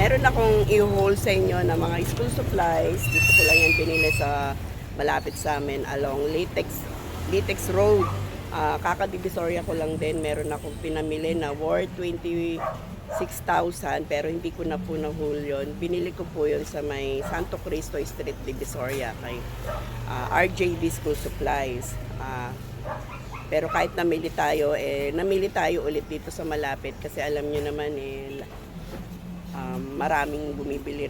Meron akong i-haul sa inyo na mga school supplies. Dito ko lang yan binili sa malapit sa amin along Litex Road. Kakadivisoria ko lang din. Meron akong pinamili na worth 26,000 pero hindi ko na po na-haul yun. Binili ko po yun sa may Santo Cristo Street, Divisoria kay RJB School Supplies. Pero kahit namili tayo ulit dito sa malapit kasi alam nyo naman maraming bumibili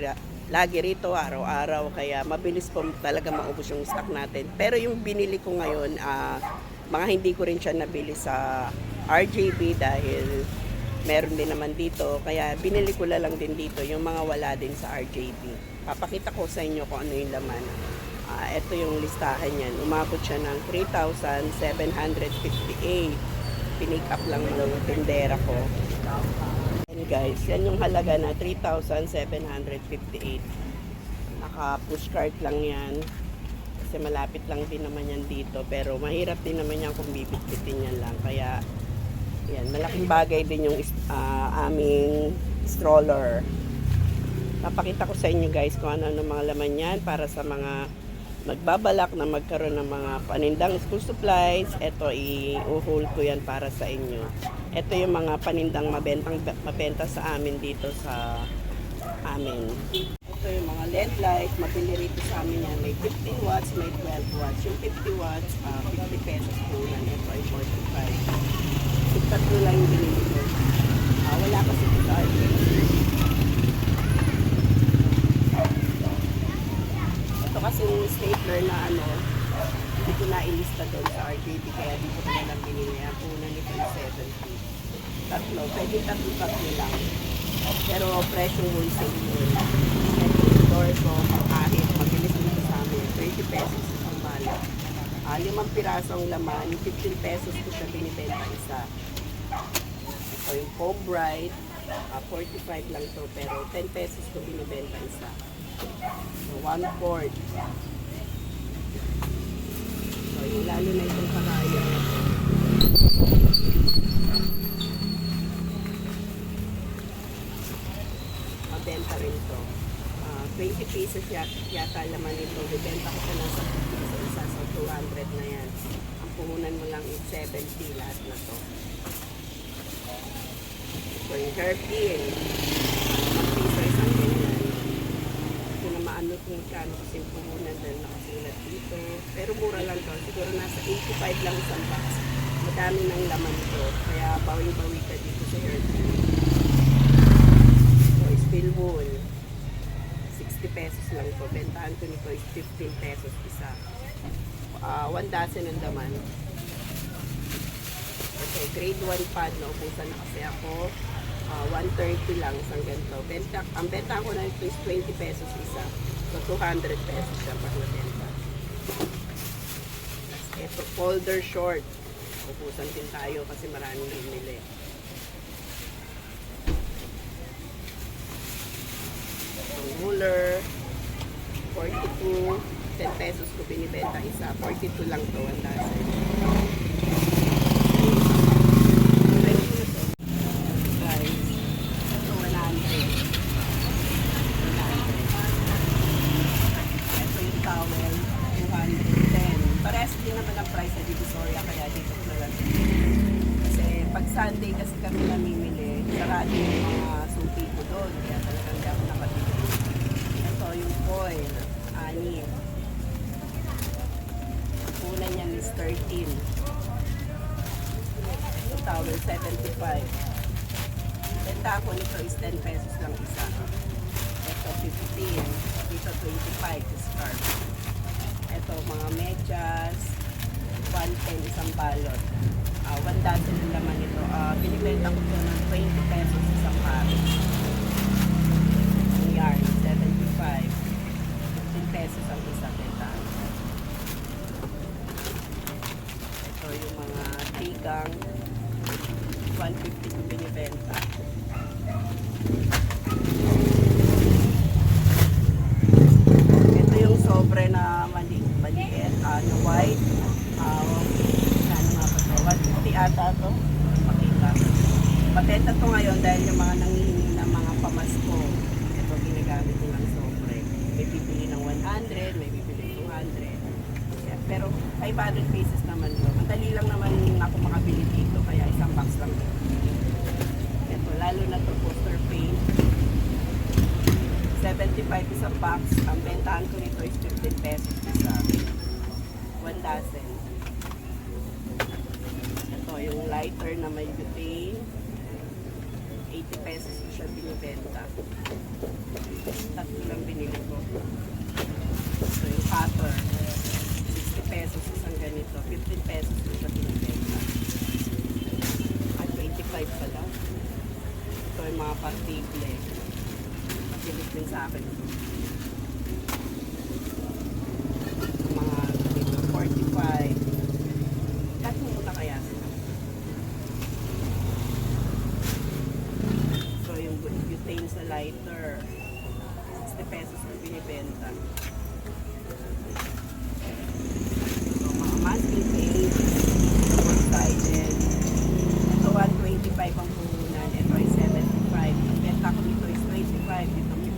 lagi rito araw-araw kaya mabilis po talaga maubos yung stock natin. Pero yung binili ko ngayon, mga hindi ko rin siya nabili sa RJB dahil meron din naman dito. Kaya binili ko lang din dito yung mga wala din sa RJB. Papakita ko sa inyo kung ano yung laman. Ito yung listahan yan. Umabot siya ng 3,758. Pinick up lang ng tindera ko. And guys, yan yung halaga na 3,758. Naka-push cart lang yan. Kasi malapit lang din naman yan dito. Pero mahirap din naman yan kung bibit-bitin yan lang. Kaya, yan, malaking bagay din yung aming stroller. Papakita ko sa inyo guys kung ano mga laman yan para sa mga magbabalak na magkaroon ng mga panindang school supplies. Ito, i-haul ko yan para sa inyo. Ito yung mga panindang mabenta sa amin dito sa amin. Ito yung mga LED light. Mabili rito sa amin yan. May 15 watts, may 12 watts. Yung 50 watts, 50 pesos po lang. Ito ay 45. Tatlo lang yung binili ko. Wala kasi ito sa akin. Kasi yung stapler na hindi ko na-ilista doon sa RJB kaya dito ko na lang binili. Ang una nito yung 70. Tatlo, pwede tatlo lang. Pero presyo wholesale yun. Ito yung store ko, kahit mabilis dito sa amin, 30 pesos isang balot. 5 pirasong laman, 15 pesos ko siya binibenta isa. Ito yung foam bright, 45 lang to pero 10 pesos ko binibenta isa. So, 1/4. So, yung lalo na itong karaya. Mabenta rin to. 20 pesos yata laman ito. Bibenta ko siya nasa 50 sa isa. So, 200 na yan. Ang puhunan mo lang is 70 lahat na to. So, yung hairpin. 1 piso isang ganyan. Ano kung magkano kasi yung puhunan dahil nakasulat dito. Pero mura lang to. Siguro nasa 85 lang isang box. Madami ng laman to. Kaya bawing-bawi ka dito sa hairpin. So, steel wool. 60 pesos lang to. Bentahan ko nito is 15 pesos isa. 1 dozen ang laman. Ito, grade 1 pad. Naubusan na kasi ako. 130 lang isang ganito. Ang benta ko na ito is 20 pesos isa. So, 200 pesos siya pag nabenta. Ito, folder short. Upusan din tayo kasi maraming bumili. Itong ruler, 42. 10 pesos ko binibenta isa. 42 lang to, 1 dozen. Sunday kasi kami namimili. Sarado yung mga suki ko doon. Kaya talagang di ako nakatipid. Ito yung foil. 6. Una niyan is 13. Ito towel, 75. Benta ko nito is 10 pesos lang isa. Ito 15. Dito 25 scarf. Ito mga medyas. 110 isang balot. 1 dozen ang laman nito. Binibenta ko ito ng 20 pesos isang pari. Ang yarn, 75. 15 pesos ang isang benta. Ito yung mga tigang. 150 yung binibenta. Ito yung sobre na maliit. White. 150 ata ito. Makita. Patenta to ngayon dahil yung mga 25 isang box. Ang bentahan ko nito is 15 pesos isa. 1 dozen. Ito yung lighter na may butane. 80 pesos ko siya binibenta. Tatlo lang binili ko. So yung cutter, 60 pesos isang ganito. 15 pesos ko siya binibenta. At 25 pala. Ito yung mga partible. Pilit din sa akin. Mga dito, 45. Cut mo muna kaya sila. So yung butane sa lighter, 60 pesos na binibenta. So mga masking tape, double-sided. Ito 125 ang puhunan. Ito ay 75. Ang benta ko dito is 25. Dito 15.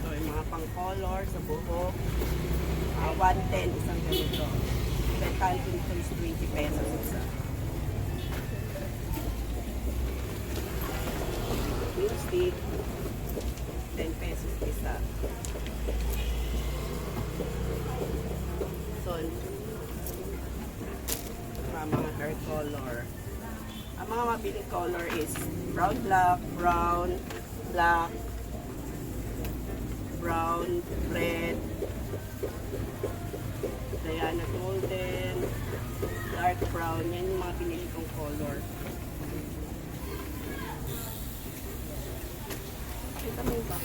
So yung mga pang-color sa buhok, 110 isang ganito. Bentahan ko dito is 20 pesos isa. Lipstick, 10 pesos isa. So, mga hair color. Ang mga mabiling color is brown, black, brown, red, Diana golden, dark brown. Yan yung mga pinili kong color. Kita mo ba?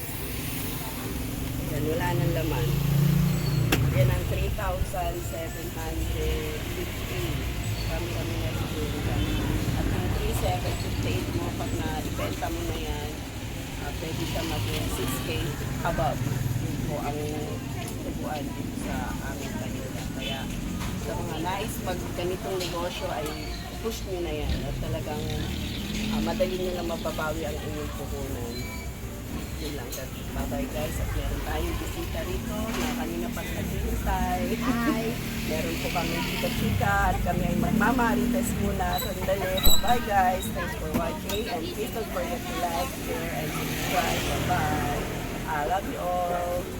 Yan, wala nang laman. Yan ang 3,750. Kami na siguro dyan. At ang 3,758 mo, pag na-ibenta mo na yan, pwede siya maging 6K above. Yun po ang tubuan dito sa aming kanila. Kaya sa mga nais mag ganitong negosyo ay push nyo na yan. At talagang madali nyo na mababawi ang inyong puhunan. Yun lang. Bye-bye guys. At meron tayong bisita rito na kanina pag naghihintay. Hi! Meron po kami chika-chika at kami ay magmamarites muna. Sandali. Bye-bye guys. Thanks for watching and please don't forget to like, share, and subscribe. Bye-bye. I love you all.